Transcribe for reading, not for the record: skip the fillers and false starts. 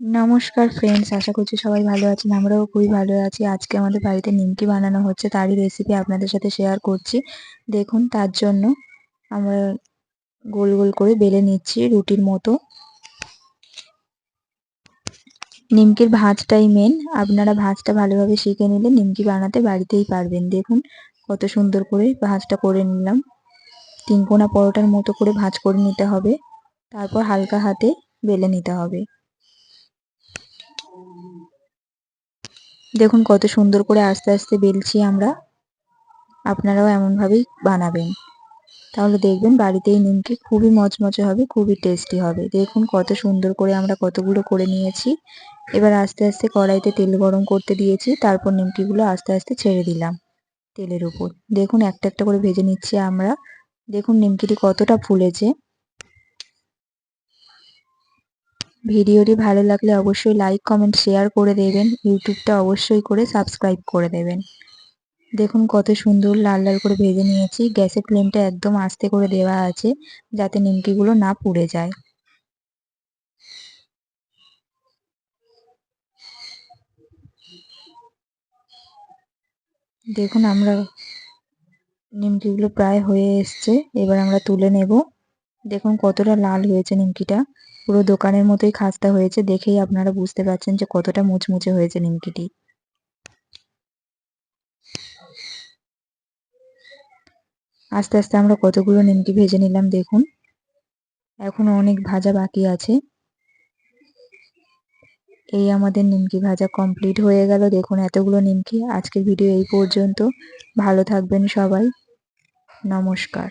নমস্কার ফ্রেন্ডস, আশা করছি সবাই ভালো আছেন। আমরাও খুবই ভালো আছি। আজকে আমাদের বাড়িতে নিমকি বানানো হচ্ছে, তারই রেসিপি আপনাদের সাথে শেয়ার করছি। দেখুন, তার জন্য আমরা গোল গোল করে বেলে নিচ্ছি রুটির মতো। নিমকির ভাঁজটাই মেন। আপনারা ভাঁজটা ভালোভাবে শিখে নিলে নিমকি বানাতে বাড়িতেই পারবেন। দেখুন কত সুন্দর করে ভাঁজটা করে নিলাম। তিনকোনা পরোটার মতো করে ভাঁজ করে নিতে হবে, তারপর হালকা হাতে বেলে নিতে হবে। দেখুন কত সুন্দর করে আস্তে আস্তে বেলছি আমরা। আপনারাও এমনভাবেই বানাবেন, তাহলে দেখবেন বাড়িতেই নিমকি খুবই মচমচে হবে, খুবই টেস্টি হবে। দেখুন কত সুন্দর করে আমরা কতগুলো করে নিয়েছি। এবার আস্তে আস্তে কড়াইতে তেল গরম করতে দিয়েছি, তারপর নিমকিগুলো আস্তে আস্তে ছেড়ে দিলাম তেলের উপর। দেখুন একটা একটা করে ভেজে নিচ্ছি আমরা। দেখুন নিমকিটি কতটা ফুলেছে। ভিডিওটি ভালো লাগলে অবশ্যই লাইক কমেন্ট শেয়ার করে দেবেন। ইউটিউবটা অবশ্যই করে সাবস্ক্রাইব করে দেবেন। দেখুন কত সুন্দর লাল লাল করে ভেজে নিয়েছি। গ্যাসের ফ্লেমটা একদম আস্তে করে দেওয়া আছে, যাতে নিমকিগুলো না পুড়ে যায়। দেখুন আমরা নিমকিগুলো প্রায় হয়ে এসছে, এবার আমরা তুলে নেব। দেখুন কতটা লাল হয়েছে নিমকিটা, পুরো দোকানের মতোই খাস্তা হয়েছে। দেখেই আপনারা বুঝতে পারছেন যে কতটা মুচমুচে হয়েছে নিমকিটি। আস্তে আস্তে আমরা কতগুলো নিমকি ভেজে নিলাম। দেখুন এখনো অনেক ভাজা বাকি আছে। এই আমাদের নিমকি ভাজা কমপ্লিট হয়ে গেল। দেখুন এতগুলো নিমকি। আজকের ভিডিও এই পর্যন্ত। ভালো থাকবেন সবাই। নমস্কার।